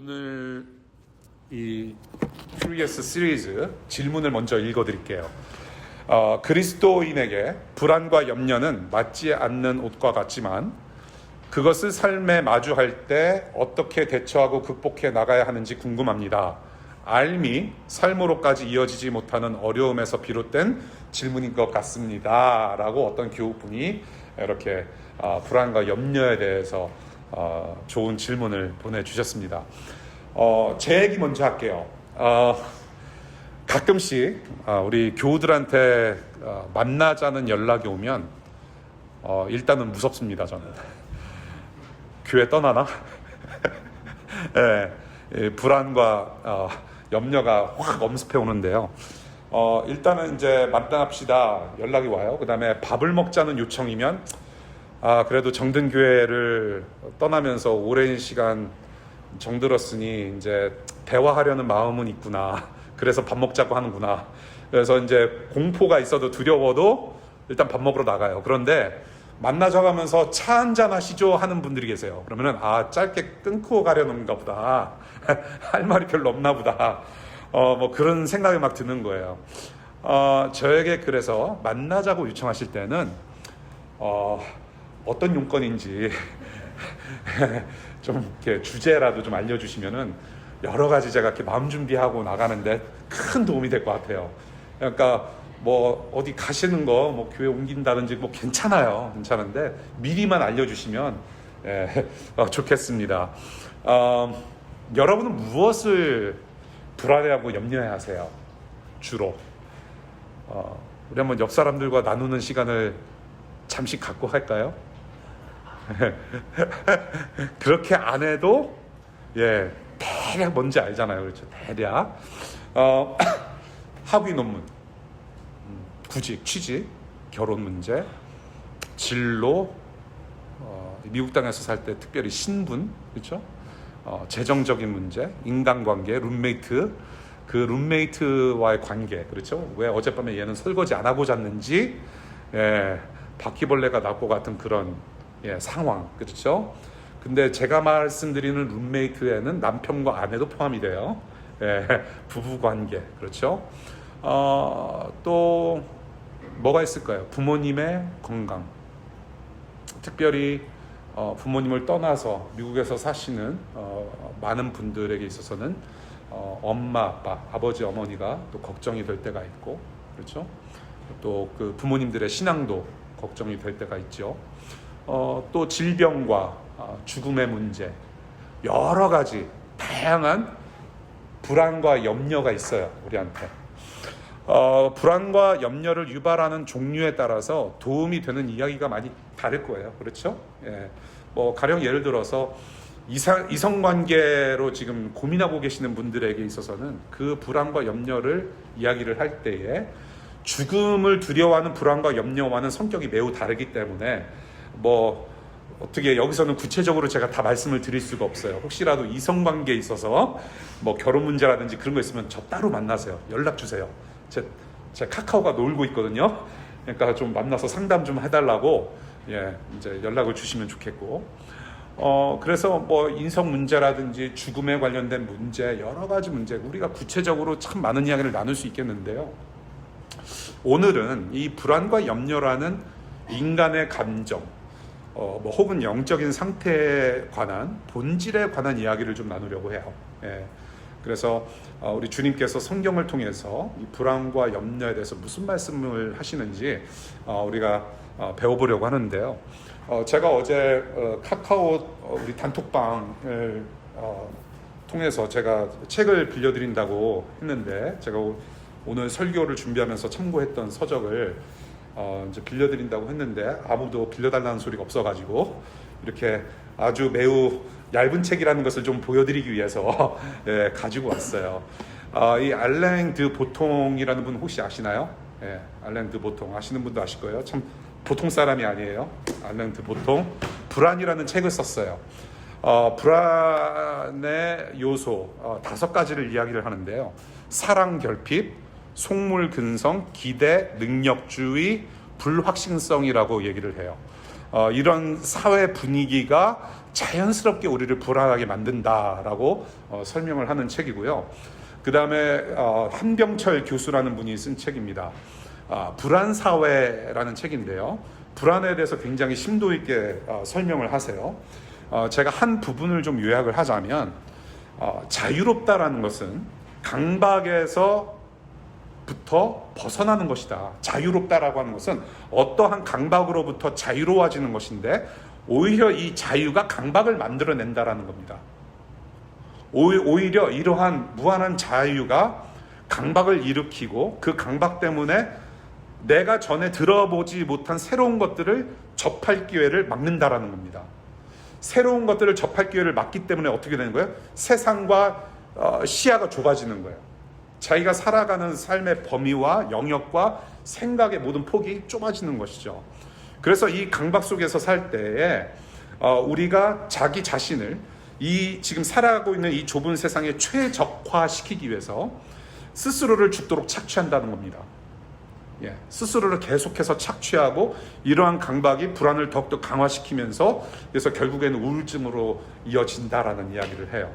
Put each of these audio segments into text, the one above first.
오늘 이 큐리어스 시리즈 질문을 먼저 읽어드릴게요. 그리스도인에게 불안과 염려는 맞지 않는 옷과 같지만 그것을 삶에 마주할 때 어떻게 대처하고 극복해 나가야 하는지 궁금합니다. 알미 삶으로까지 이어지지 못하는 어려움에서 비롯된 질문인 것 같습니다. 라고 어떤 교우분이 이렇게 불안과 염려에 대해서 좋은 질문을 보내주셨습니다. 제 얘기 먼저 할게요. 가끔씩 우리 교우들한테 만나자는 연락이 오면 일단은 무섭습니다. 저는 교회 떠나나? 네, 불안과 염려가 확 엄습해 오는데요. 일단은 이제 만납시다 연락이 와요. 그 다음에 밥을 먹자는 요청이면 그래도 정든교회를 떠나면서 오랜 시간 정들었으니 이제 대화하려는 마음은 있구나. 그래서 밥 먹자고 하는구나. 그래서 이제 공포가 있어도 두려워도 일단 밥 먹으러 나가요. 그런데 만나자고 하면서 차 한잔 하시죠 하는 분들이 계세요. 그러면은 짧게 끊고 가려는가 보다. 할 말이 별로 없나 보다. 뭐 그런 생각이 막 드는 거예요. 저에게 그래서 만나자고 요청하실 때는 어떤 용건인지 좀 이렇게 주제라도 좀 알려주시면은 여러 가지 제가 이렇게 마음 준비하고 나가는데 큰 도움이 될 것 같아요. 그러니까 뭐 어디 가시는 거 뭐 교회 옮긴다든지 뭐 괜찮은데 미리만 알려주시면 좋겠습니다. 여러분은 무엇을 불안해하고 염려해하세요? 주로 우리 한번 옆 사람들과 나누는 시간을 잠시 갖고 할까요? 그렇게 안 해도 대략 뭔지 알잖아요. 그렇죠? 대략 학위 논문, 구직, 취직, 결혼 문제, 진로, 미국 땅에서 살 때 특별히 신분, 그렇죠? 재정적인 문제, 인간관계, 룸메이트, 그 룸메이트와의 관계, 그렇죠? 왜 어젯밤에 얘는 설거지 안 하고 잤는지, 바퀴벌레가 날 것 같은 그런 상황, 그렇죠? 근데 제가 말씀드리는 룸메이트에는 남편과 아내도 포함이 돼요. 부부관계, 그렇죠? 또 뭐가 있을까요? 부모님의 건강, 특별히 부모님을 떠나서 미국에서 사시는 많은 분들에게 있어서는 엄마, 아빠, 아버지, 어머니가 또 걱정이 될 때가 있고, 그렇죠? 또 그 부모님들의 신앙도 걱정이 될 때가 있죠. 또 질병과 죽음의 문제, 여러 가지 다양한 불안과 염려가 있어요. 우리한테 불안과 염려를 유발하는 종류에 따라서 도움이 되는 이야기가 많이 다를 거예요. 그렇죠? 뭐 가령 예를 들어서 이성관계로 지금 고민하고 계시는 분들에게 있어서는 그 불안과 염려를 이야기를 할 때에 죽음을 두려워하는 불안과 염려와는 성격이 매우 다르기 때문에 뭐 어떻게 여기서는 구체적으로 제가 다 말씀을 드릴 수가 없어요. 혹시라도 이성관계에 있어서 뭐 결혼 문제라든지 그런 거 있으면 저 따로 만나세요. 연락 주세요. 제 카카오가 놀고 있거든요. 그러니까 좀 만나서 상담 좀 해달라고 이제 연락을 주시면 좋겠고, 그래서 뭐 인성 문제라든지 죽음에 관련된 문제, 여러 가지 문제, 우리가 구체적으로 참 많은 이야기를 나눌 수 있겠는데요. 오늘은 이 불안과 염려라는 인간의 감정, 뭐 혹은 영적인 상태에 관한, 본질에 관한 이야기를 좀 나누려고 해요. 그래서 우리 주님께서 성경을 통해서 이 불안과 염려에 대해서 무슨 말씀을 하시는지 우리가 배워보려고 하는데요. 제가 어제 카카오 우리 단톡방을 통해서 제가 책을 빌려드린다고 했는데, 제가 오늘 설교를 준비하면서 참고했던 서적을 이제 빌려드린다고 했는데 아무도 빌려달라는 소리가 없어가지고 이렇게 아주 매우 얇은 책이라는 것을 좀 보여드리기 위해서 가지고 왔어요. 이 알랭 드 보통이라는 분 혹시 아시나요? 알랭 드 보통 아시는 분도 아실 거예요. 참 보통 사람이 아니에요. 알랭 드 보통 불안이라는 책을 썼어요. 불안의 요소 5가지를 이야기를 하는데요. 사랑 결핍, 속물 근성, 기대, 능력주의, 불확신성이라고 얘기를 해요. 이런 사회 분위기가 자연스럽게 우리를 불안하게 만든다라고 설명을 하는 책이고요. 그 다음에 한병철 교수라는 분이 쓴 책입니다. 불안사회라는 책인데요. 불안에 대해서 굉장히 심도 있게 설명을 하세요. 제가 한 부분을 좀 요약을 하자면 자유롭다라는 것은 강박에서부터 벗어나는 것이다. 자유롭다라고 하는 것은 어떠한 강박으로부터 자유로워지는 것인데 오히려 이 자유가 강박을 만들어낸다라는 겁니다. 오히려 이러한 무한한 자유가 강박을 일으키고 그 강박 때문에 내가 전에 들어보지 못한 새로운 것들을 접할 기회를 막는다라는 겁니다. 새로운 것들을 접할 기회를 막기 때문에 어떻게 되는 거예요? 세상과 시야가 좁아지는 거예요. 자기가 살아가는 삶의 범위와 영역과 생각의 모든 폭이 좁아지는 것이죠. 그래서 이 강박 속에서 살 때에 우리가 자기 자신을 이 지금 살아가고 있는 이 좁은 세상에 최적화시키기 위해서 스스로를 죽도록 착취한다는 겁니다. 스스로를 계속해서 착취하고 이러한 강박이 불안을 더욱더 강화시키면서 그래서 결국에는 우울증으로 이어진다라는 이야기를 해요.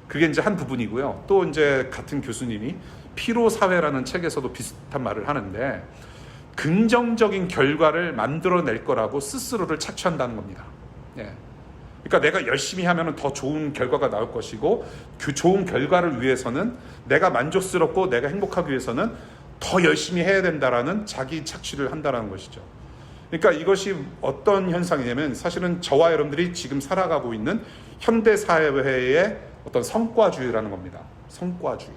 그게 이제 한 부분이고요. 또 이제 같은 교수님이 피로사회라는 책에서도 비슷한 말을 하는데 긍정적인 결과를 만들어낼 거라고 스스로를 착취한다는 겁니다. 그러니까 내가 열심히 하면 더 좋은 결과가 나올 것이고 그 좋은 결과를 위해서는 내가 만족스럽고 내가 행복하기 위해서는 더 열심히 해야 된다라는 자기 착취를 한다라는 것이죠. 그러니까 이것이 어떤 현상이냐면 사실은 저와 여러분들이 지금 살아가고 있는 현대 사회의 어떤 성과주의라는 겁니다. 성과주의.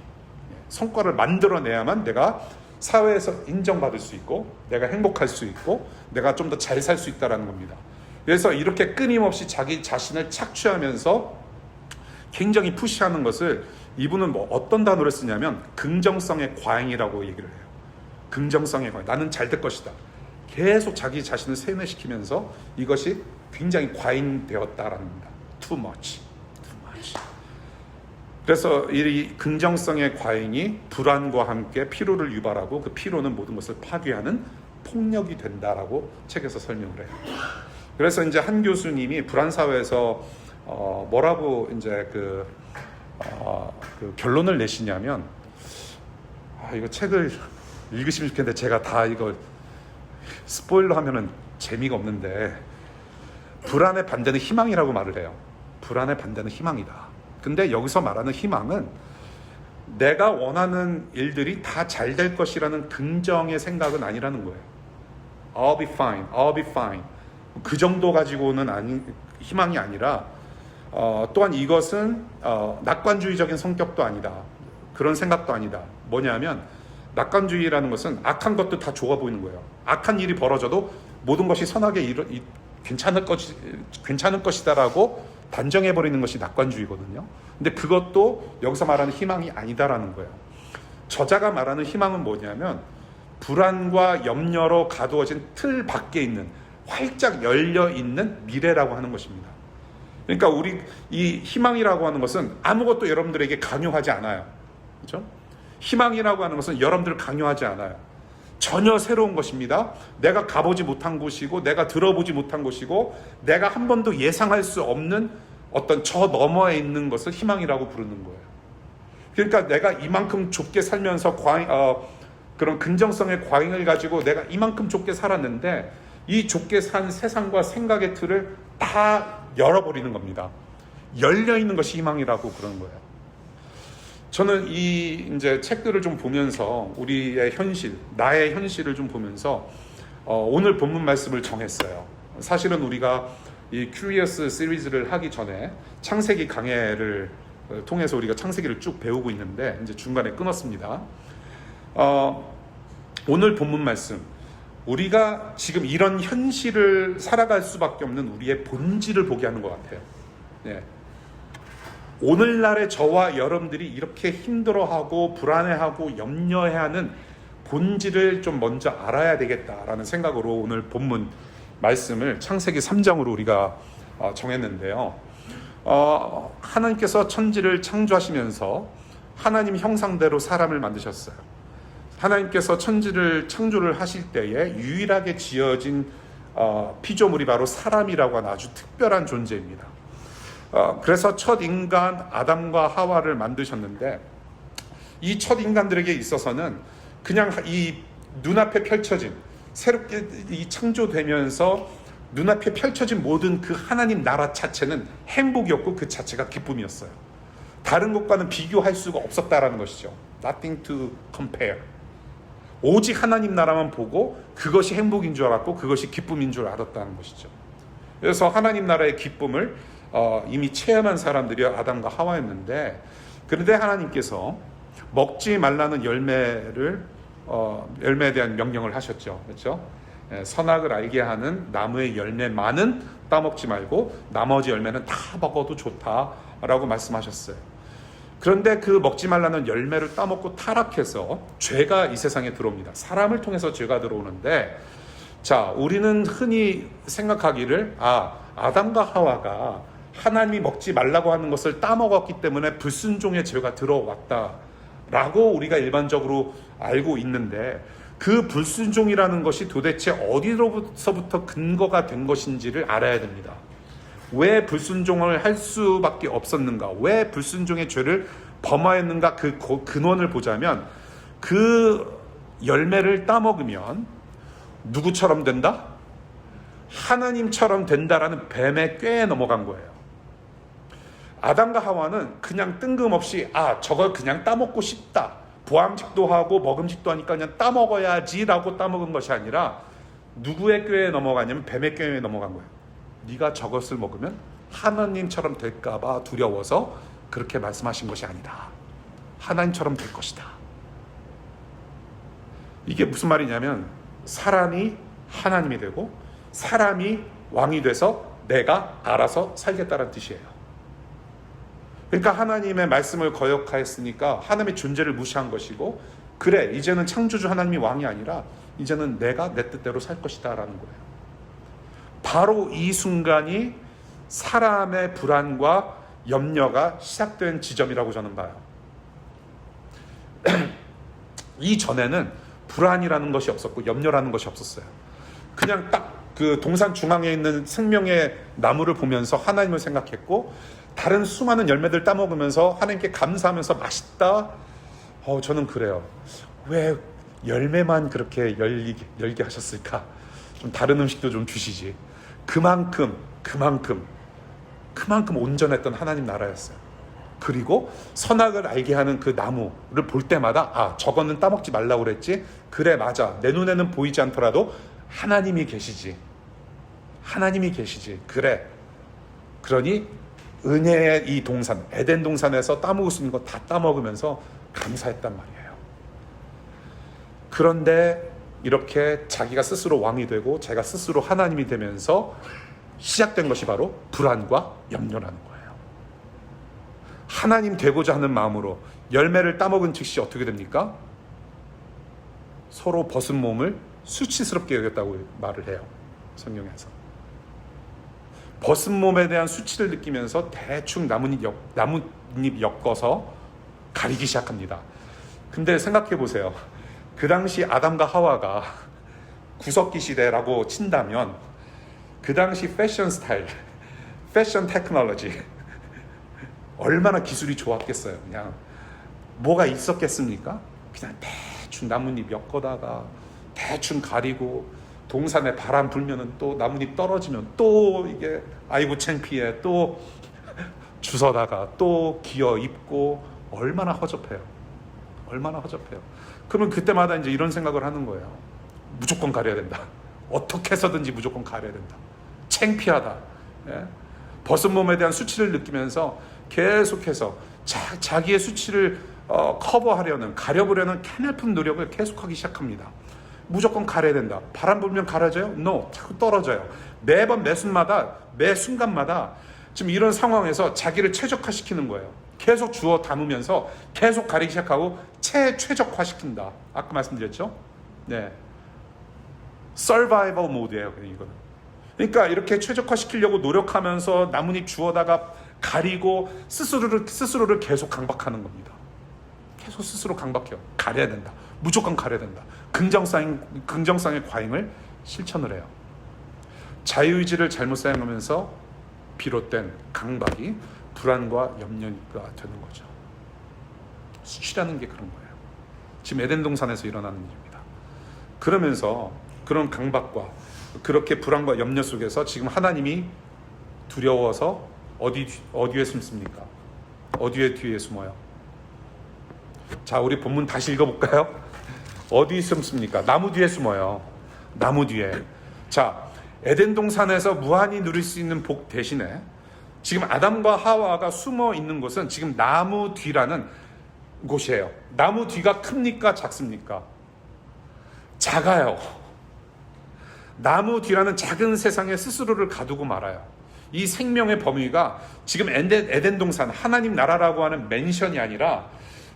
성과를 만들어내야만 내가 사회에서 인정받을 수 있고 내가 행복할 수 있고 내가 좀 더 잘 살 수 있다라는 겁니다. 그래서 이렇게 끊임없이 자기 자신을 착취하면서 굉장히 푸시하는 것을 이분은 어떤 단어를 쓰냐면 긍정성의 과잉이라고 얘기를 해요. 긍정성의 과잉. 나는 잘 될 것이다. 계속 자기 자신을 세뇌시키면서 이것이 굉장히 과잉되었다라는 겁니다. Too much. 그래서 이 긍정성의 과잉이 불안과 함께 피로를 유발하고 그 피로는 모든 것을 파괴하는 폭력이 된다라고 책에서 설명을 해요. 그래서 이제 한 교수님이 불안사회에서 뭐라고 이제 그 결론을 내시냐면 이거 책을 읽으시면 좋겠는데 제가 다 이거 스포일러 하면은 재미가 없는데 불안의 반대는 희망이라고 말을 해요. 불안의 반대는 희망이다. 근데 여기서 말하는 희망은 내가 원하는 일들이 다 잘 될 것이라는 긍정의 생각은 아니라는 거예요. I'll be fine, I'll be fine. 그 정도 가지고는 희망이 아니라 또한 이것은 낙관주의적인 성격도 아니다. 그런 생각도 아니다. 뭐냐면 낙관주의라는 것은 악한 것도 다 좋아 보이는 거예요. 악한 일이 벌어져도 모든 것이 선하게 괜찮을 것이다라고 단정해버리는 것이 낙관주의거든요. 근데 그것도 여기서 말하는 희망이 아니다라는 거예요. 저자가 말하는 희망은 뭐냐면 불안과 염려로 가두어진 틀 밖에 있는 활짝 열려있는 미래라고 하는 것입니다. 그러니까 우리 이 희망이라고 하는 것은 아무것도 여러분들에게 강요하지 않아요. 그렇죠? 희망이라고 하는 것은 여러분들을 강요하지 않아요. 전혀 새로운 것입니다. 내가 가보지 못한 곳이고 내가 들어보지 못한 곳이고 내가 한 번도 예상할 수 없는 어떤 저 너머에 있는 것을 희망이라고 부르는 거예요. 그러니까 내가 이만큼 좁게 살면서 그런 긍정성의 과잉을 가지고 내가 이만큼 좁게 살았는데 이 좁게 산 세상과 생각의 틀을 다 열어버리는 겁니다. 열려있는 것이 희망이라고 그러는 거예요. 저는 이 이제 책들을 좀 보면서 우리의 현실, 나의 현실을 좀 보면서 오늘 본문 말씀을 정했어요. 사실은 우리가 이 큐리어스 시리즈를 하기 전에 창세기 강해를 통해서 우리가 창세기를 쭉 배우고 있는데 이제 중간에 끊었습니다. 오늘 본문 말씀, 우리가 지금 이런 현실을 살아갈 수밖에 없는 우리의 본질을 보게 하는 것 같아요. 오늘날의 저와 여러분들이 이렇게 힘들어하고 불안해하고 염려해하는 본질을 좀 먼저 알아야 되겠다라는 생각으로 오늘 본문 말씀을 창세기 3장으로 우리가 정했는데요. 하나님께서 천지를 창조하시면서 하나님 형상대로 사람을 만드셨어요. 하나님께서 천지를 창조를 하실 때에 유일하게 지어진 피조물이 바로 사람이라고 하는 아주 특별한 존재입니다. 그래서 첫 인간 아담과 하와를 만드셨는데, 이 첫 인간들에게 있어서는 그냥 이 눈앞에 펼쳐진, 새롭게 이 창조되면서 눈앞에 펼쳐진 모든 그 하나님 나라 자체는 행복이었고 그 자체가 기쁨이었어요. 다른 것과는 비교할 수가 없었다라는 것이죠. Nothing to compare. 오직 하나님 나라만 보고 그것이 행복인 줄 알았고 그것이 기쁨인 줄 알았다는 것이죠. 그래서 하나님 나라의 기쁨을 이미 체험한 사람들이 아담과 하와였는데, 그런데 하나님께서 먹지 말라는 열매에 대한 명령을 하셨죠. 그렇죠? 선악을 알게 하는 나무의 열매만은 따먹지 말고 나머지 열매는 다 먹어도 좋다라고 말씀하셨어요. 그런데 그 먹지 말라는 열매를 따먹고 타락해서 죄가 이 세상에 들어옵니다. 사람을 통해서 죄가 들어오는데, 자, 우리는 흔히 생각하기를 아담과 하와가 하나님이 먹지 말라고 하는 것을 따먹었기 때문에 불순종의 죄가 들어왔다라고 우리가 일반적으로 알고 있는데, 그 불순종이라는 것이 도대체 어디로서부터 근거가 된 것인지를 알아야 됩니다. 왜 불순종을 할 수밖에 없었는가? 왜 불순종의 죄를 범하였는가? 그 근원을 보자면, 그 열매를 따먹으면 누구처럼 된다? 하나님처럼 된다라는 뱀의 꾀에 넘어간 거예요. 아담과 하와는 그냥 뜬금없이 저걸 그냥 따먹고 싶다, 보암직도 하고 먹음직도 하니까 그냥 따먹어야지 라고 따먹은 것이 아니라 누구의 꾀에 넘어가냐면 뱀의 꾀에 넘어간 거예요. 네가 저것을 먹으면 하나님처럼 될까봐 두려워서 그렇게 말씀하신 것이 아니다. 하나님처럼 될 것이다. 이게 무슨 말이냐면, 사람이 하나님이 되고 사람이 왕이 돼서 내가 알아서 살겠다는 뜻이에요. 그러니까 하나님의 말씀을 거역하였으니까 하나님의 존재를 무시한 것이고, 그래 이제는 창조주 하나님이 왕이 아니라 이제는 내가 내 뜻대로 살 것이다 라는 거예요. 바로 이 순간이 사람의 불안과 염려가 시작된 지점이라고 저는 봐요. 이전에는 불안이라는 것이 없었고 염려라는 것이 없었어요. 그냥 딱 그 동산 중앙에 있는 생명의 나무를 보면서 하나님을 생각했고, 다른 수많은 열매들 따먹으면서 하나님께 감사하면서 맛있다. 저는 그래요. 왜 열매만 그렇게 열게 하셨을까? 좀 다른 음식도 좀 주시지. 그만큼 온전했던 하나님 나라였어요. 그리고 선악을 알게 하는 그 나무를 볼 때마다 저거는 따먹지 말라고 그랬지. 그래 맞아, 내 눈에는 보이지 않더라도 하나님이 계시지. 그래, 그러니 은혜의 이 동산, 에덴 동산에서 따먹을 수 있는 거 다 따먹으면서 감사했단 말이에요. 그런데 이렇게 자기가 스스로 왕이 되고 자기가 스스로 하나님이 되면서 시작된 것이 바로 불안과 염려라는 거예요. 하나님 되고자 하는 마음으로 열매를 따먹은 즉시 어떻게 됩니까? 서로 벗은 몸을 수치스럽게 여겼다고 말을 해요. 성경에서. 벗은 몸에 대한 수치를 느끼면서 대충 나뭇잎 엮어서 가리기 시작합니다. 근데 생각해 보세요. 그 당시 아담과 하와가 구석기 시대라고 친다면, 그 당시 패션 스타일, 패션 테크놀로지 얼마나 기술이 좋았겠어요. 그냥 뭐가 있었겠습니까? 그냥 대충 나뭇잎 엮어다가 대충 가리고, 동산에 바람 불면은 또 나뭇잎 떨어지면 또 이게 아이고 창피해, 또 주워다가 또 기어 입고, 얼마나 허접해요. 그러면 그때마다 이제 이런 생각을 하는 거예요. 무조건 가려야 된다. 어떻게 해서든지 무조건 가려야 된다. 창피하다. 벗은 몸에 대한 수치를 느끼면서 계속해서 자기의 수치를 커버하려는, 가려보려는 캐ներ픈 노력을 계속하기 시작합니다. 무조건 가려야 된다. 바람 불면 가려져요? No. 자꾸 떨어져요. 매번 매 순간마다 지금 이런 상황에서 자기를 최적화시키는 거예요. 계속 주워 담으면서 계속 가리기 시작하고 최적화시킨다. 아까 말씀드렸죠? 네. 서바이벌 모드예요, 이거는. 그러니까 이렇게 최적화시키려고 노력하면서 나뭇잎 주워다가 가리고 스스로를 계속 강박하는 겁니다. 계속 스스로 강박해요. 가려야 된다. 무조건 가려야 된다. 긍정성의 과잉을 실천을 해요. 자유의지를 잘못 사용하면서 비롯된 강박이 불안과 염려가 되는 거죠. 수치라는 게 그런 거예요. 지금 에덴 동산에서 일어나는 일입니다. 그러면서 그런 강박과 그렇게 불안과 염려 속에서 지금 하나님이 두려워서 어디에 숨습니까? 어디에 뒤에 숨어요? 자, 우리 본문 다시 읽어볼까요? 어디 숨습니까? 나무 뒤에 숨어요. 나무 뒤에. 자, 에덴 동산에서 무한히 누릴 수 있는 복 대신에 지금 아담과 하와가 숨어 있는 곳은 지금 나무 뒤라는 곳이에요. 나무 뒤가 큽니까? 작습니까? 작아요. 나무 뒤라는 작은 세상에 스스로를 가두고 말아요. 이 생명의 범위가 지금 에덴 동산, 하나님 나라라고 하는 맨션이 아니라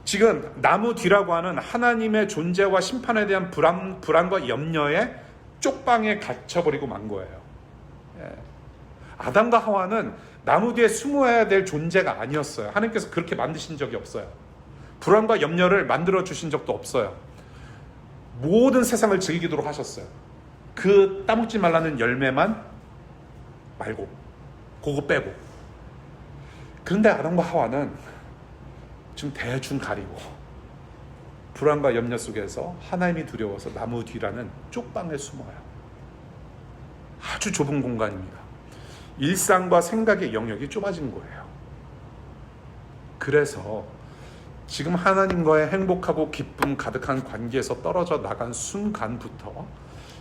지금 나무 뒤라고 하는 하나님의 존재와 심판에 대한 불안과 염려에 쪽방에 갇혀버리고 만 거예요. 아담과 하와는 나무 뒤에 숨어야 될 존재가 아니었어요. 하나님께서 그렇게 만드신 적이 없어요. 불안과 염려를 만들어 주신 적도 없어요. 모든 세상을 즐기도록 하셨어요. 그 따먹지 말라는 열매만 말고, 그거 빼고. 그런데 아담과 하와는 지금 대충 가리고 불안과 염려 속에서 하나님이 두려워서 나무 뒤라는 쪽방에 숨어요. 아주 좁은 공간입니다. 일상과 생각의 영역이 좁아진 거예요. 그래서 지금 하나님과의 행복하고 기쁨 가득한 관계에서 떨어져 나간 순간부터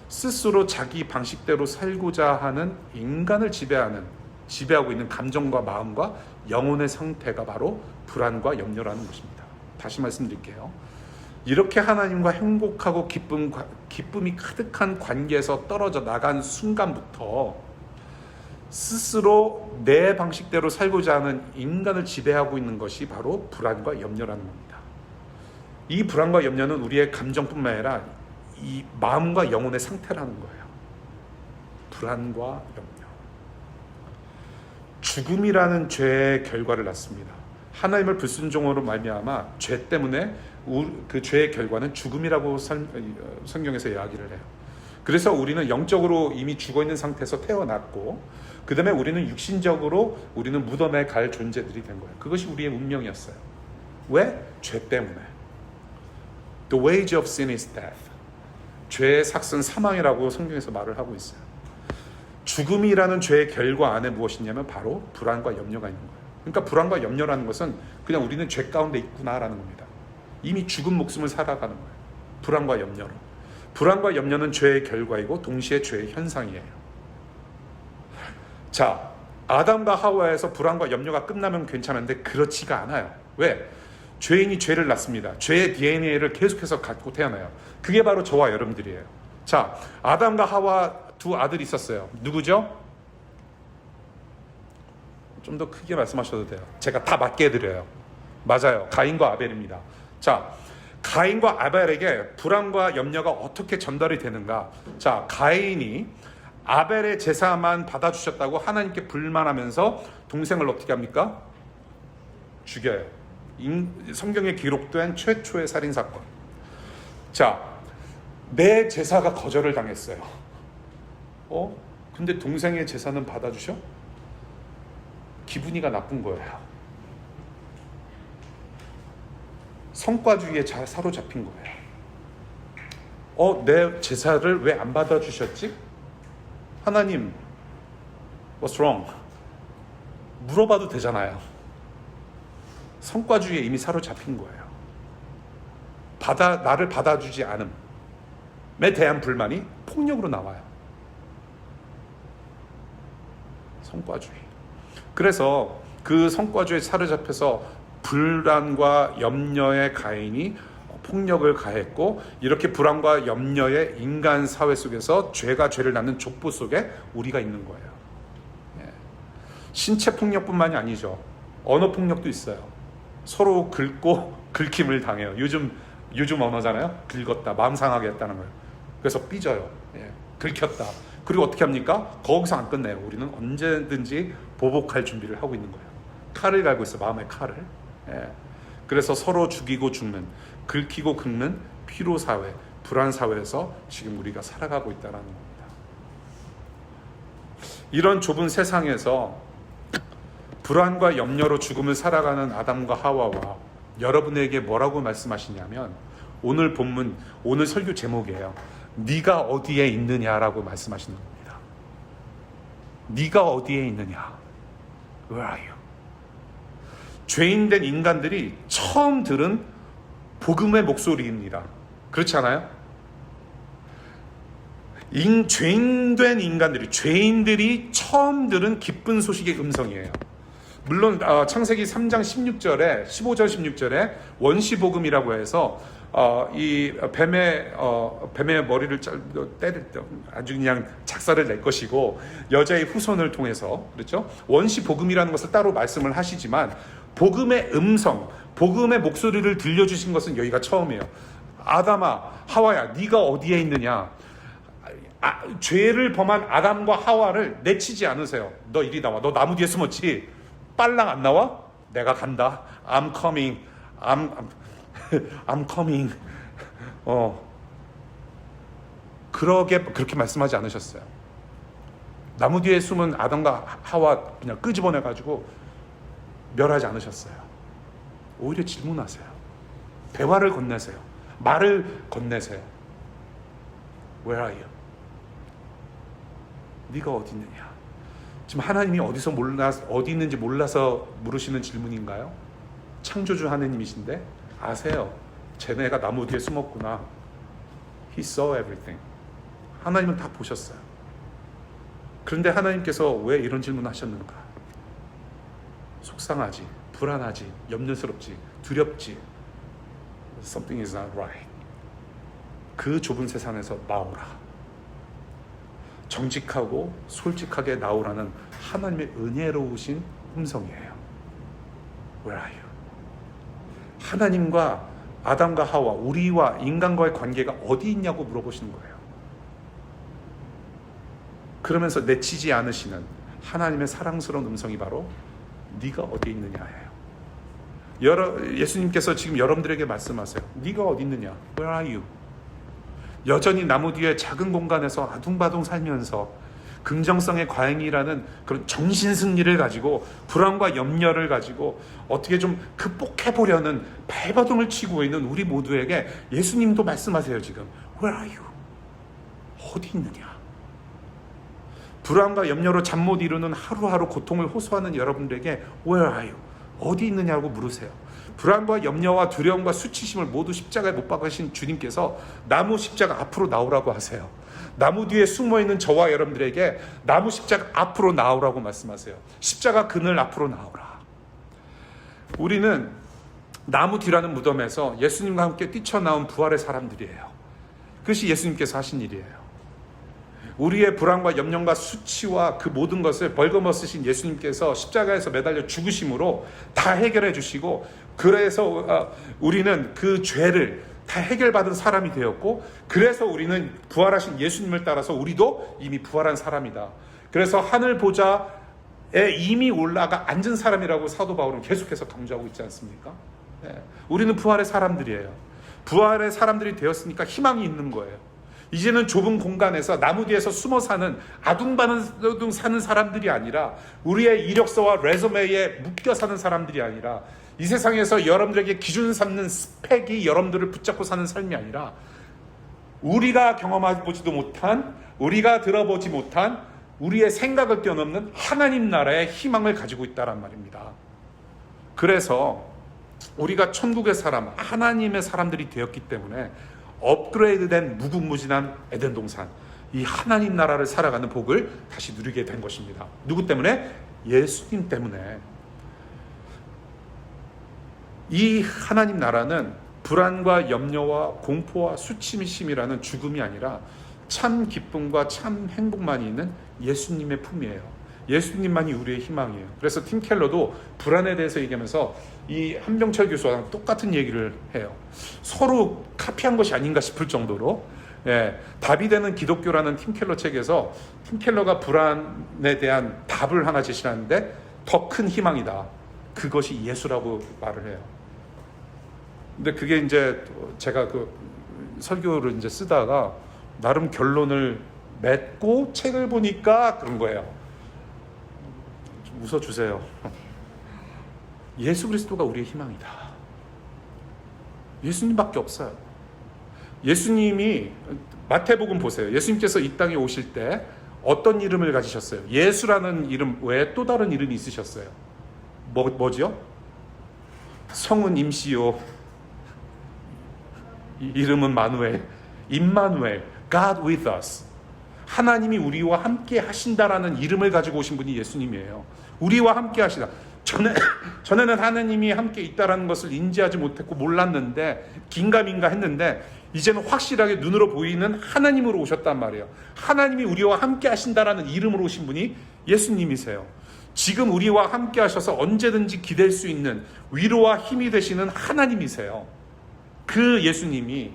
스스로 자기 방식대로 살고자 하는 인간을 지배하고 있는 감정과 마음과 영혼의 상태가 바로 불안과 염려라는 것입니다. 다시 말씀드릴게요. 이렇게 하나님과 행복하고 기쁨이 가득한 관계에서 떨어져 나간 순간부터 스스로 내 방식대로 살고자 하는 인간을 지배하고 있는 것이 바로 불안과 염려라는 겁니다. 이 불안과 염려는 우리의 감정뿐만 아니라 이 마음과 영혼의 상태라는 거예요. 불안과 염려. 죽음이라는 죄의 결과를 낳습니다. 하나님을 불순종으로 말미암아 죄 때문에 그 죄의 결과는 죽음이라고 성경에서 이야기를 해요. 그래서 우리는 영적으로 이미 죽어있는 상태에서 태어났고 그 다음에 우리는 육신적으로 우리는 무덤에 갈 존재들이 된 거예요. 그것이 우리의 운명이었어요. 왜? 죄 때문에. The wage of sin is death. 죄의 삭은 사망이라고 성경에서 말을 하고 있어요. 죽음이라는 죄의 결과 안에 무엇이 있냐면 바로 불안과 염려가 있는 거예요. 그러니까 불안과 염려라는 것은 그냥 우리는 죄 가운데 있구나라는 겁니다. 이미 죽은 목숨을 살아가는 거예요. 불안과 염려로. 불안과 염려는 죄의 결과이고 동시에 죄의 현상이에요. 자, 아담과 하와에서 불안과 염려가 끝나면 괜찮은데 그렇지가 않아요. 왜? 죄인이 죄를 낳습니다. 죄의 DNA를 계속해서 갖고 태어나요. 그게 바로 저와 여러분들이에요. 자, 아담과 하와 두 아들이 있었어요. 누구죠? 좀 더 크게 말씀하셔도 돼요. 제가 다 맞게 해드려요. 맞아요. 가인과 아벨입니다. 자, 가인과 아벨에게 불안과 염려가 어떻게 전달이 되는가? 자, 가인이 아벨의 제사만 받아주셨다고 하나님께 불만하면서 동생을 어떻게 합니까? 죽여요. 성경에 기록된 최초의 살인사건. 자, 내 제사가 거절을 당했어요. 근데 동생의 제사는 받아주셔? 기분이가 나쁜 거예요. 성과주의에 잘 사로잡힌 거예요. 내 제사를 왜 안 받아주셨지? 하나님, what's wrong? 물어봐도 되잖아요. 성과주의에 이미 사로잡힌 거예요. 나를 받아주지 않음에 대한 불만이 폭력으로 나와요. 성과주의. 그래서 그 성과주의에 사로잡혀서 불안과 염려의 가인이 폭력을 가했고, 이렇게 불안과 염려의 인간 사회 속에서 죄가 죄를 낳는 족보 속에 우리가 있는 거예요. 신체 폭력뿐만이 아니죠. 언어 폭력도 있어요. 서로 긁고 긁힘을 당해요. 요즘 언어잖아요. 긁었다, 마음 상하게 했다는 거예요. 그래서 삐져요. 긁혔다. 그리고 어떻게 합니까? 거기서 안 끝내요. 우리는 언제든지 보복할 준비를 하고 있는 거예요. 칼을 갈고 있어, 마음의 칼을. 그래서 서로 죽이고 죽는, 긁히고 긁는 피로 사회, 불안 사회에서 지금 우리가 살아가고 있다는 겁니다. 이런 좁은 세상에서 불안과 염려로 죽음을 살아가는 아담과 하와와 여러분에게 뭐라고 말씀하시냐면, 오늘 본문, 오늘 설교 제목이에요. 네가 어디에 있느냐라고 말씀하시는 겁니다. 네가 어디에 있느냐? Where are you? 죄인된 인간들이 처음 들은 복음의 목소리입니다. 그렇지 않아요? 죄인된 인간들이, 죄인들이 처음 들은 기쁜 소식의 음성이에요. 물론 창세기 3장 16절에 15절 16절에 원시복음이라고 해서 이 뱀의 머리를 때릴 때 아주 그냥 작사를 낼 것이고, 여자의 후손을 통해서, 그렇죠? 원시복음이라는 것을 따로 말씀을 하시지만, 복음의 음성, 복음의 목소리를 들려주신 것은 여기가 처음이에요. 아담아, 하와야, 네가 어디에 있느냐? 죄를 범한 아담과 하와를 내치지 않으세요. 너 이리 나와. 너 나무 뒤에 숨었지? 빨랑 안 나와? 내가 간다. I'm coming. I'm coming. 그렇게 말씀하지 않으셨어요. 나무 뒤에 숨은 아담과 하와 그냥 끄집어내가지고 멸하지 않으셨어요. 오히려 질문하세요. 대화를 건네세요. 말을 건네세요. Where are you? 네가 어디 있느냐? 지금 하나님이 어디 있는지 몰라서 물으시는 질문인가요? 창조주 하나님이신데 아세요. 쟤네가 나무 뒤에 숨었구나. He saw everything. 하나님은 다 보셨어요. 그런데 하나님께서 왜 이런 질문을 하셨는가? 속상하지, 불안하지, 염려스럽지, 두렵지. Something is not right. 그 좁은 세상에서 나오라. 정직하고 솔직하게 나오라는 하나님의 은혜로우신 음성이에요. Where are you? 하나님과 아담과 하와, 우리와 인간과의 관계가 어디 있냐고 물어보시는 거예요. 그러면서 내치지 않으시는 하나님의 사랑스러운 음성이 바로 네가 어디 있느냐예요. 예수님께서 지금 여러분들에게 말씀하세요. 네가 어디 있느냐? Where are you? 여전히 나무 뒤에 작은 공간에서 아둥바둥 살면서 긍정성의 과잉이라는 그런 정신승리를 가지고 불안과 염려를 가지고 어떻게 좀 극복해보려는 발버둥을 치고 있는 우리 모두에게 예수님도 말씀하세요. 지금 Where are you? 어디 있느냐? 불안과 염려로 잠 못 이루는 하루하루 고통을 호소하는 여러분들에게 Where are you? 어디 있느냐고 물으세요. 불안과 염려와 두려움과 수치심을 모두 십자가에 못 박으신 주님께서 나무 십자가 앞으로 나오라고 하세요. 나무 뒤에 숨어있는 저와 여러분들에게 나무 십자가 앞으로 나오라고 말씀하세요. 십자가 그늘 앞으로 나오라. 우리는 나무 뒤라는 무덤에서 예수님과 함께 뛰쳐나온 부활의 사람들이에요. 그것이 예수님께서 하신 일이에요. 우리의 불안과 염려와 수치와 그 모든 것을 벌거벗으신 예수님께서 십자가에서 매달려 죽으심으로 다 해결해 주시고, 그래서 우리는 그 죄를 다 해결받은 사람이 되었고, 그래서 우리는 부활하신 예수님을 따라서 우리도 이미 부활한 사람이다. 그래서 하늘 보좌에 이미 올라가 앉은 사람이라고 사도 바울은 계속해서 강조하고 있지 않습니까? 네. 우리는 부활의 사람들이에요. 부활의 사람들이 되었으니까 희망이 있는 거예요. 이제는 좁은 공간에서 나무 뒤에서 숨어 사는 아둥바둥 사는 사람들이 아니라, 우리의 이력서와 레주메에 묶여 사는 사람들이 아니라, 이 세상에서 여러분들에게 기준 삼는 스펙이 여러분들을 붙잡고 사는 삶이 아니라, 우리가 경험해보지도 못한, 우리가 들어보지 못한, 우리의 생각을 뛰어넘는 하나님 나라의 희망을 가지고 있다란 말입니다. 그래서 우리가 천국의 사람, 하나님의 사람들이 되었기 때문에 업그레이드된 무궁무진한 에덴 동산, 이 하나님 나라를 살아가는 복을 다시 누리게 된 것입니다. 누구 때문에? 예수님 때문에. 이 하나님 나라는 불안과 염려와 공포와 수치심이라는 죽음이 아니라 참 기쁨과 참 행복만이 있는 예수님의 품이에요. 예수님만이 우리의 희망이에요. 그래서 팀 켈러도 불안에 대해서 얘기하면서 이 한병철 교수와 똑같은 얘기를 해요. 서로 카피한 것이 아닌가 싶을 정도로, 답이 되는 기독교라는 팀 켈러 책에서 팀 켈러가 불안에 대한 답을 하나 제시하는데, 더 큰 희망이다. 그것이 예수라고 말을 해요. 근데 그게 이제 제가 그 설교를 이제 쓰다가 나름 결론을 맺고 책을 보니까 그런 거예요. 웃어주세요. 예수 그리스도가 우리의 희망이다. 예수님밖에 없어요. 예수님이 마태복음 보세요. 예수님께서 이 땅에 오실 때 어떤 이름을 가지셨어요? 예수라는 이름 외에 또 다른 이름이 있으셨어요. 뭐죠? 성은 임시요, 이름은 마누엘, 임마누엘, God with us. 하나님이 우리와 함께 하신다라는 이름을 가지고 오신 분이 예수님이에요. 우리와 함께 하시다. 전에는 하나님이 함께 있다라는 것을 인지하지 못했고 몰랐는데 긴가민가 했는데 이제는 확실하게 눈으로 보이는 하나님으로 오셨단 말이에요. 하나님이 우리와 함께 하신다라는 이름으로 오신 분이 예수님이세요. 지금 우리와 함께 하셔서 언제든지 기댈 수 있는 위로와 힘이 되시는 하나님이세요. 그 예수님이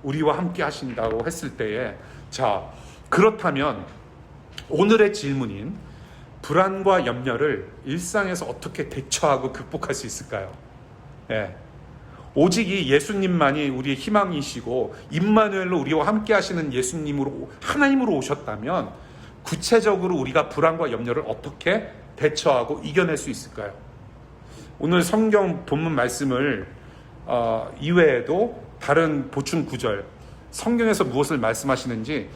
우리와 함께 하신다고 했을 때에, 자, 그렇다면 오늘의 질문인 불안과 염려를 일상에서 어떻게 대처하고 극복할 수 있을까요? 예. 오직 이 예수님만이 우리의 희망이시고 임마누엘로 우리와 함께 하시는 예수님으로, 하나님으로 오셨다면 구체적으로 우리가 불안과 염려를 어떻게 대처하고 이겨낼 수 있을까요? 오늘 성경 본문 말씀을 이외에도 다른 보충 구절, 성경에서 무엇을 말씀하시는지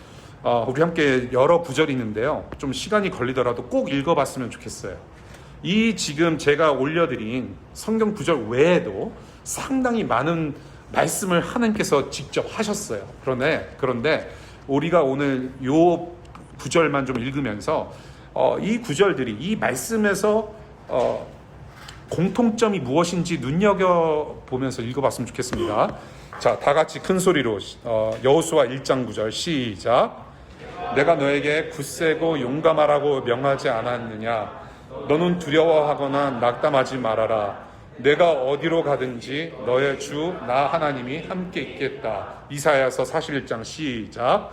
우리 함께 여러 구절이 있는데요. 좀 시간이 걸리더라도 꼭 읽어봤으면 좋겠어요. 이 지금 제가 올려드린 성경 구절 외에도 상당히 많은 말씀을 하나님께서 직접 하셨어요. 그런데 우리가 오늘 요 구절만 좀 읽으면서 이 구절들이, 이 말씀에서 공통점이 무엇인지 눈여겨보면서 읽어봤으면 좋겠습니다. 자, 다 같이 큰 소리로 여호수아 1장 9절 시작. 내가 너에게 굳세고 용감하라고 명하지 않았느냐? 너는 두려워하거나 낙담하지 말아라. 내가 어디로 가든지 너의 주 나 하나님이 함께 있겠다. 이사야서 41장 시작.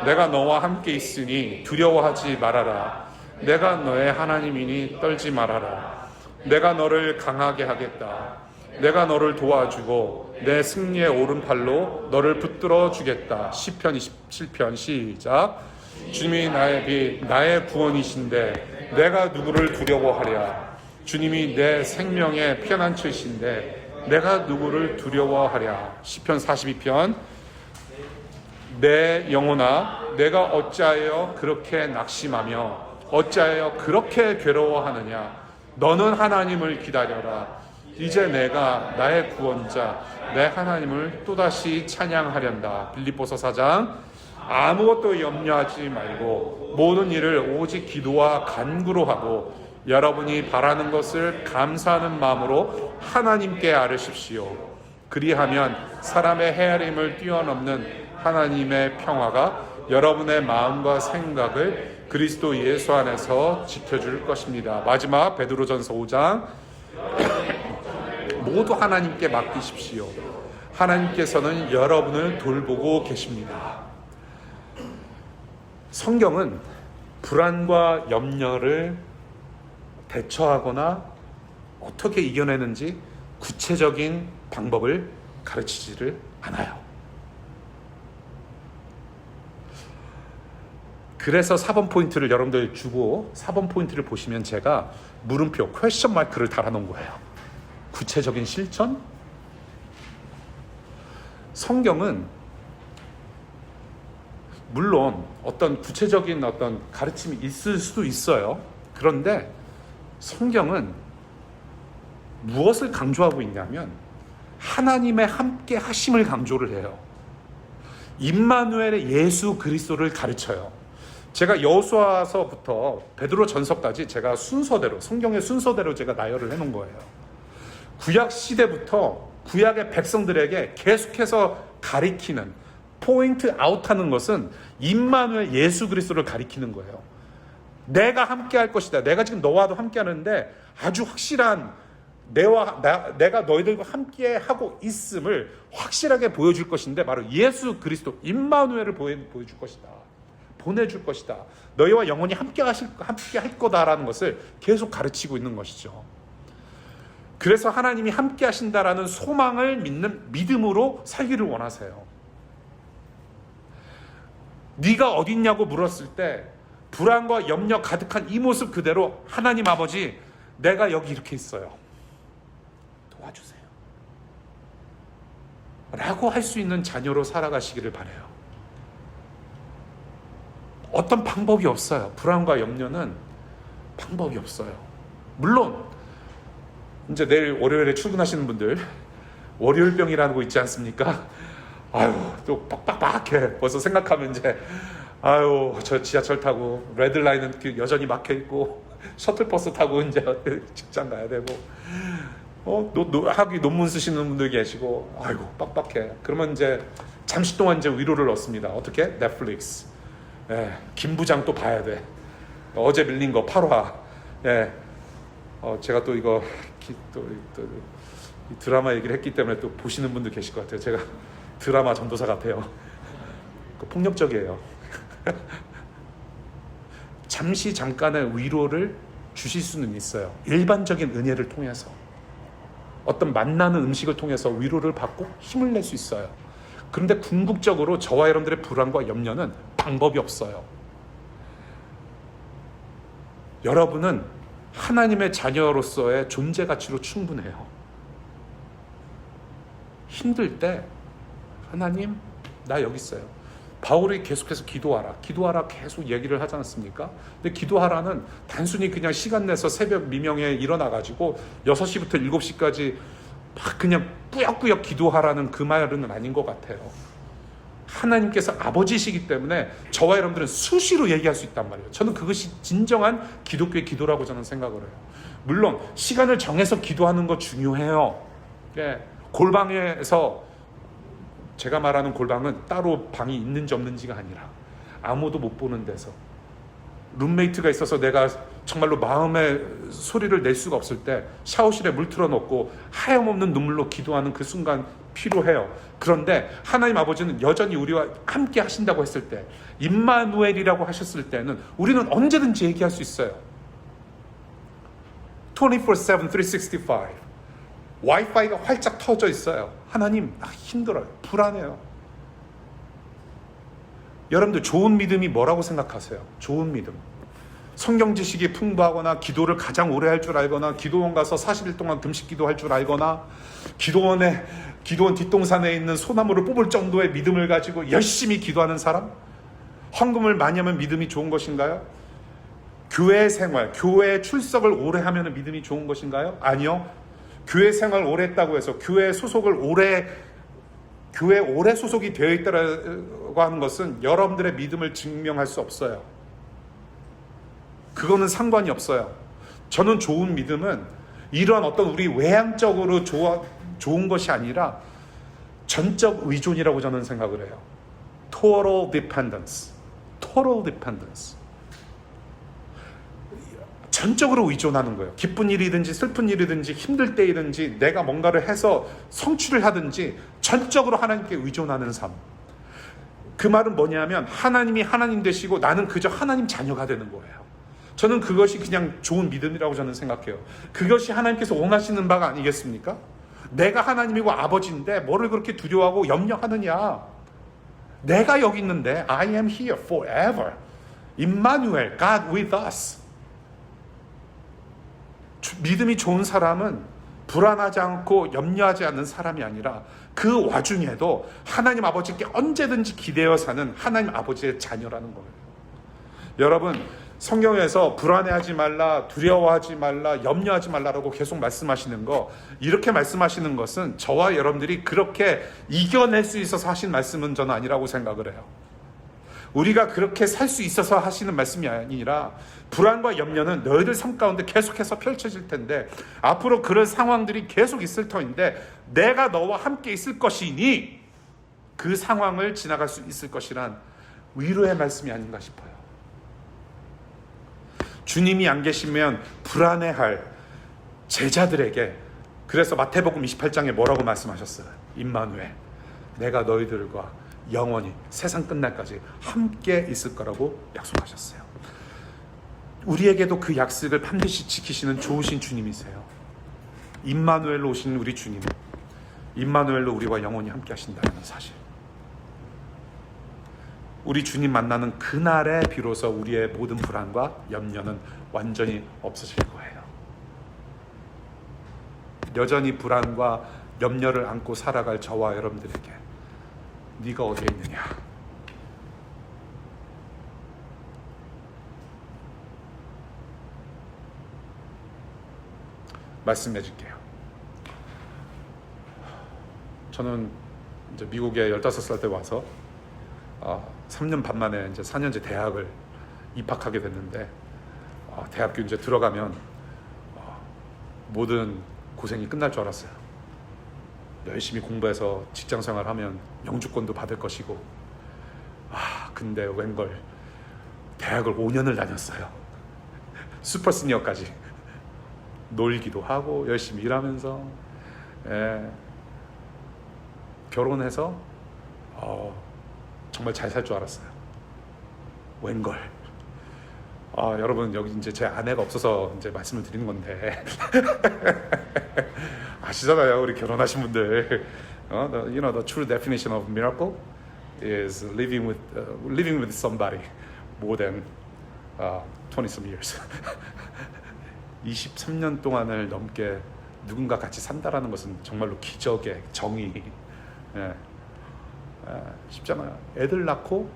내가 너와 함께 있으니 두려워하지 말아라. 내가 너의 하나님이니 떨지 말아라. 내가 너를 강하게 하겠다. 내가 너를 도와주고 내 승리의 오른팔로 너를 붙들어 주겠다. 시편 27편 시작. 주님이 나의 빛 나의 구원이신데 내가 누구를 두려워하랴. 주님이 내 생명의 피난처이신데 내가 누구를 두려워하랴. 시편 42편. 내 영혼아, 내가 어찌하여 그렇게 낙심하며 어찌하여 그렇게 괴로워하느냐? 너는 하나님을 기다려라. 이제 내가 나의 구원자 내 하나님을 또다시 찬양하련다. 빌립보서 4장. 아무것도 염려하지 말고 모든 일을 오직 기도와 간구로 하고 여러분이 바라는 것을 감사하는 마음으로 하나님께 아뢰십시오. 그리하면 사람의 헤아림을 뛰어넘는 하나님의 평화가 여러분의 마음과 생각을 그리스도 예수 안에서 지켜줄 것입니다. 마지막 베드로전서 5장. 모두 하나님께 맡기십시오. 하나님께서는 여러분을 돌보고 계십니다. 성경은 불안과 염려를 대처하거나 어떻게 이겨내는지 구체적인 방법을 가르치지를 않아요. 그래서 4번 포인트를 여러분들 주고 4번 포인트를 보시면 제가 물음표, 퀘스천 마크를 달아놓은 거예요. 구체적인 실천? 성경은 물론 어떤 구체적인 어떤 가르침이 있을 수도 있어요. 그런데 성경은 무엇을 강조하고 있냐면 하나님의 함께 하심을 강조를 해요. 임마누엘의 예수 그리스도를 가르쳐요. 제가 여호수아서부터 베드로 전서까지 제가 순서대로, 성경의 순서대로 제가 나열을 해놓은 거예요. 구약 시대부터 구약의 백성들에게 계속해서 가리키는, 포인트 아웃하는 것은 임마누엘 예수 그리스도를 가리키는 거예요. 내가 함께 할 것이다. 내가 지금 너와도 함께 하는데 아주 확실한 내가 너희들과 함께 하고 있음을 확실하게 보여줄 것인데 바로 예수 그리스도 임마누엘을 보여줄 것이다. 보내줄 것이다. 너희와 영원히 함께 할 거다라는 것을 계속 가르치고 있는 것이죠. 그래서 하나님이 함께 하신다라는 소망을 믿는 믿음으로 살기를 원하세요. 네가 어디 있냐고 물었을 때 불안과 염려 가득한 이 모습 그대로 하나님 아버지, 내가 여기 이렇게 있어요. 도와주세요. 라고 할 수 있는 자녀로 살아가시기를 바라요. 어떤 방법이 없어요. 불안과 염려는 방법이 없어요. 물론 이제 내일 월요일에 출근하시는 분들 월요일병이라는 거 있지 않습니까? 아유, 또 빡빡빡해. 벌써 생각하면 이제 아유, 저 지하철 타고 레드라인은 여전히 막혀 있고 셔틀버스 타고 이제 직장 가야 되고 학위 논문 쓰시는 분들 계시고 아이고 빡빡해. 그러면 이제 잠시 동안 이제 위로를 얻습니다. 어떻게? 넷플릭스. 예, 김 부장 또 봐야 돼. 어제 밀린 거 8화. 예, 제가 또 이거 또 드라마 얘기를 했기 때문에 또 보시는 분들 계실 것 같아요. 제가 드라마 전도사 같아요. 폭력적이에요. 잠깐의 위로를 주실 수는 있어요. 일반적인 은혜를 통해서, 어떤 만나는 음식을 통해서 위로를 받고 힘을 낼 수 있어요. 그런데 궁극적으로 저와 여러분들의 불안과 염려는 방법이 없어요. 여러분은 하나님의 자녀로서의 존재 가치로 충분해요. 힘들 때 하나님, 나 여기 있어요. 바울이 계속해서 기도하라 계속 얘기를 하지 않았습니까? 근데 기도하라는 단순히 그냥 시간 내서 새벽 미명에 일어나가지고 6시부터 7시까지 막 그냥 꾸역꾸역 기도하라는 그 말은 아닌 것 같아요. 하나님께서 아버지시기 때문에 저와 여러분들은 수시로 얘기할 수 있단 말이에요. 저는 그것이 진정한 기독교의 기도라고 저는 생각을 해요. 물론 시간을 정해서 기도하는 거 중요해요. 예, 골방에서, 제가 말하는 골방은 따로 방이 있는지 없는지가 아니라 아무도 못 보는 데서 룸메이트가 있어서 내가 정말로 마음의 소리를 낼 수가 없을 때 샤워실에 물 틀어놓고 하염없는 눈물로 기도하는 그 순간 필요해요. 그런데 하나님 아버지는 여전히 우리와 함께 하신다고 했을 때, 임마누엘이라고 하셨을 때는 우리는 언제든지 얘기할 수 있어요. 24/7, 365 와이파이가 활짝 터져 있어요. 하나님, 나 힘들어요. 불안해요. 여러분들 좋은 믿음이 뭐라고 생각하세요? 좋은 믿음. 성경 지식이 풍부하거나 기도를 가장 오래 할 줄 알거나 기도원 가서 40일 동안 금식 기도할 줄 알거나 기도원 뒷동산에 있는 소나무를 뽑을 정도의 믿음을 가지고 열심히 기도하는 사람? 헌금을 많이 하면 믿음이 좋은 것인가요? 교회 생활, 교회 출석을 오래 하면 믿음이 좋은 것인가요? 아니요. 교회 생활 오래 했다고 해서 교회 오래 소속이 되어 있다고 하는 것은 여러분들의 믿음을 증명할 수 없어요. 그거는 상관이 없어요. 저는 좋은 믿음은 이런 어떤 우리 외향적으로 좋은 것이 아니라 전적 의존이라고 저는 생각을 해요. Total dependence. 전적으로 의존하는 거예요. 기쁜 일이든지 슬픈 일이든지 힘들 때이든지 내가 뭔가를 해서 성취를 하든지 전적으로 하나님께 의존하는 삶. 그 말은 뭐냐면 하나님이 하나님 되시고 나는 그저 하나님 자녀가 되는 거예요. 저는 그것이 그냥 좋은 믿음이라고 저는 생각해요. 그것이 하나님께서 원하시는 바가 아니겠습니까? 내가 하나님이고 아버지인데 뭐를 그렇게 두려워하고 염려하느냐. 내가 여기 있는데 I am here forever. Emmanuel, God with us. 믿음이 좋은 사람은 불안하지 않고 염려하지 않는 사람이 아니라 그 와중에도 하나님 아버지께 언제든지 기대어 사는 하나님 아버지의 자녀라는 거예요. 여러분, 성경에서 불안해하지 말라, 두려워하지 말라, 염려하지 말라라고 계속 말씀하시는 거, 이렇게 말씀하시는 것은 저와 여러분들이 그렇게 이겨낼 수 있어서 하신 말씀은 저는 아니라고 생각을 해요. 우리가 그렇게 살 수 있어서 하시는 말씀이 아니라 불안과 염려는 너희들 삶 가운데 계속해서 펼쳐질 텐데 앞으로 그런 상황들이 계속 있을 터인데 내가 너와 함께 있을 것이니 그 상황을 지나갈 수 있을 것이란 위로의 말씀이 아닌가 싶어요. 주님이 안 계시면 불안해할 제자들에게, 그래서 마태복음 28장에 뭐라고 말씀하셨어요? 임마누엘, 내가 너희들과 영원히 세상 끝날까지 함께 있을 거라고 약속하셨어요. 우리에게도 그 약속을 반드시 지키시는 좋으신 주님이세요. 임마누엘로 오신 우리 주님, 임마누엘로 우리와 영원히 함께 하신다는 사실. 우리 주님 만나는 그날에 비로소 우리의 모든 불안과 염려는 완전히 없어질 거예요. 여전히 불안과 염려를 안고 살아갈 저와 여러분들에게 네가 어디에 있느냐? 말씀해 줄게요. 저는 이제 미국에 15살 때 와서 3년 반 만에 이제 4년제 대학을 입학하게 됐는데 대학교 이제 들어가면 모든 고생이 끝날 줄 알았어요. 열심히 공부해서 직장 생활하면 영주권도 받을 것이고 근데 웬걸 대학을 5년을 다녔어요. 슈퍼 시니어까지 놀기도 하고 열심히 일하면서 결혼해서 정말 잘 살 줄 알았어요. 웬걸. 여러분 여기 이제 제 아내가 없어서 이제 말씀을 드리는 건데 아시잖아요, 우리 결혼하신 분들. You know the true definition of miracle is living with somebody more than 20 some years. 23년 동안을 넘게 누군가 같이 산다라는 것은 정말로 기적의 정의. 쉽잖아요. 애들 낳고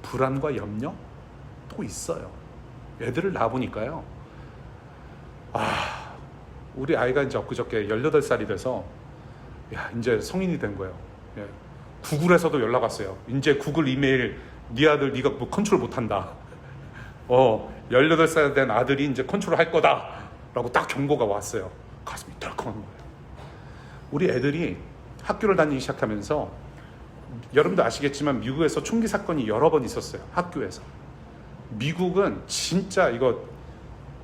불안과 염려 또 있어요. 애들을 낳아보니까요. 우리 아이가 이제 엊그저께 18살이 돼서 이제 성인이 된 거예요. 구글에서도 연락 왔어요. 이제 구글 이메일 네 아들 네가 뭐 컨트롤 못한다. 18살 된 아들이 이제 컨트롤 할 거다 라고 딱 경고가 왔어요. 가슴이 덜컹한 거예요. 우리 애들이 학교를 다니기 시작하면서 여러분도 아시겠지만 미국에서 총기 사건이 여러 번 있었어요. 학교에서. 미국은 진짜 이거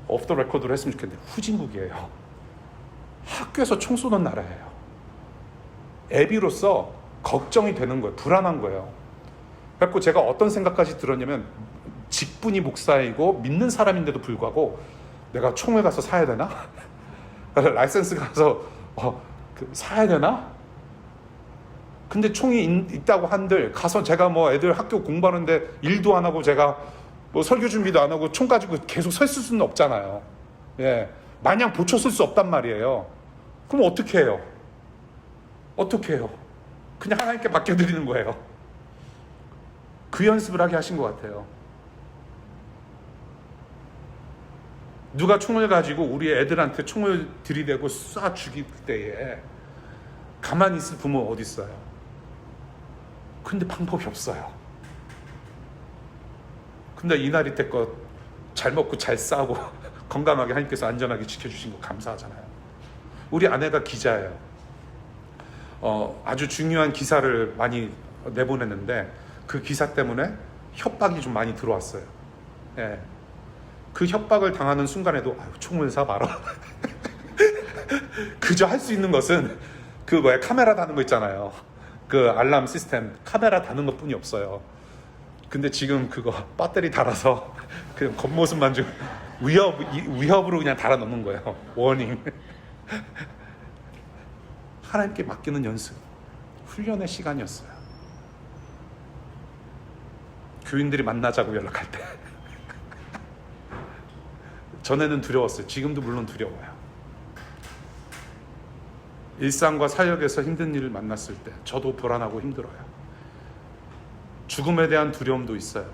오프 더 레코드로 했으면 좋겠는데 후진국이에요. 학교에서 총 쏘는 나라예요. 애비로서 걱정이 되는 거예요. 불안한 거예요. 그래서 제가 어떤 생각까지 들었냐면 직분이 목사이고 믿는 사람인데도 불구하고 내가 총을 가서 사야 되나? 라이센스 가서 사야 되나? 근데 총이 있다고 한들 가서 제가 뭐 애들 학교 공부하는데 일도 안 하고 제가 뭐 설교 준비도 안 하고 총 가지고 계속 서 있을 수는 없잖아요. 마냥 보초 쓸 수 없단 말이에요. 그럼 어떻게 해요? 어떻게 해요? 그냥 하나님께 맡겨드리는 거예요. 그 연습을 하게 하신 것 같아요. 누가 총을 가지고 우리 애들한테 총을 들이대고 쏴 죽일 때에 가만히 있을 부모 어디 있어요? 근데 방법이 없어요. 근데 이날이 때껏 잘 먹고 잘 싸고 건강하게 하나님께서 안전하게 지켜주신 거 감사하잖아요. 우리 아내가 기자예요. 아주 중요한 기사를 많이 내보냈는데 그 기사 때문에 협박이 좀 많이 들어왔어요. 그 협박을 당하는 순간에도 총을 사봐라. 그저 할 수 있는 것은 카메라 다는 거 있잖아요. 그 알람 시스템 카메라 다는 것 뿐이 없어요. 근데 지금 그거 배터리 달아서 그냥 겉모습만 좀 위협으로 그냥 달아놓는 거예요. 워닝. 하나님께 맡기는 연습, 훈련의 시간이었어요. 교인들이 만나자고 연락할 때 전에는 두려웠어요. 지금도 물론 두려워요. 일상과 사역에서 힘든 일을 만났을 때 저도 불안하고 힘들어요. 죽음에 대한 두려움도 있어요.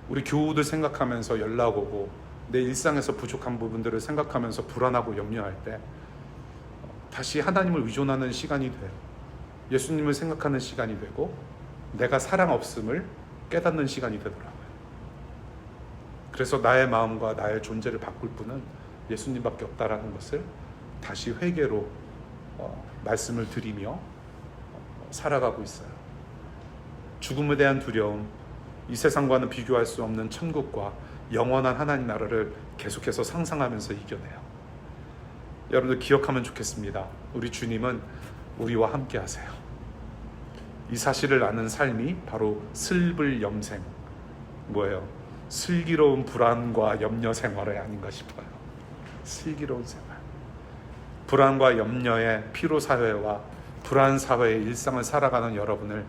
우리 교우들 생각하면서 연락 오고 내 일상에서 부족한 부분들을 생각하면서 불안하고 염려할 때 다시 하나님을 의존하는 시간이 돼요. 예수님을 생각하는 시간이 되고 내가 사랑 없음을 깨닫는 시간이 되더라고요. 그래서 나의 마음과 나의 존재를 바꿀 분은 예수님밖에 없다라는 것을 다시 회개로 말씀을 드리며 살아가고 있어요. 죽음에 대한 두려움, 이 세상과는 비교할 수 없는 천국과 영원한 하나님 나라를 계속해서 상상하면서 이겨내요. 여러분들 기억하면 좋겠습니다. 우리 주님은 우리와 함께 하세요. 이 사실을 아는 삶이 바로 슬불염생, 뭐예요? 슬기로운 불안과 염려 생활이 아닌가 싶어요. 슬기로운 생활. 불안과 염려의 피로 사회와 불안 사회의 일상을 살아가는 여러분을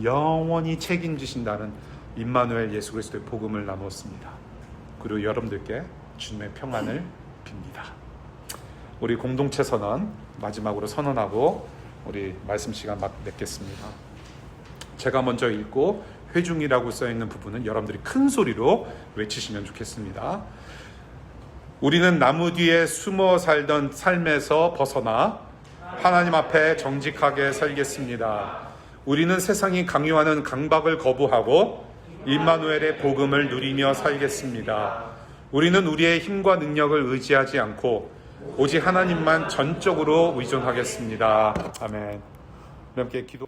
영원히 책임지신다는 임마누엘 예수 그리스도의 복음을 나누었습니다. 그리고 여러분들께 주님의 평안을 빕니다. 우리 공동체 선언 마지막으로 선언하고 우리 말씀 시간 맺겠습니다. 제가 먼저 읽고 회중이라고 써있는 부분은 여러분들이 큰 소리로 외치시면 좋겠습니다. 우리는 나무 뒤에 숨어 살던 삶에서 벗어나 하나님 앞에 정직하게 살겠습니다. 우리는 세상이 강요하는 강박을 거부하고 임마누엘의 복음을 누리며 살겠습니다. 우리는 우리의 힘과 능력을 의지하지 않고 오직 하나님만 전적으로 의존하겠습니다. 아멘. 함께 기도.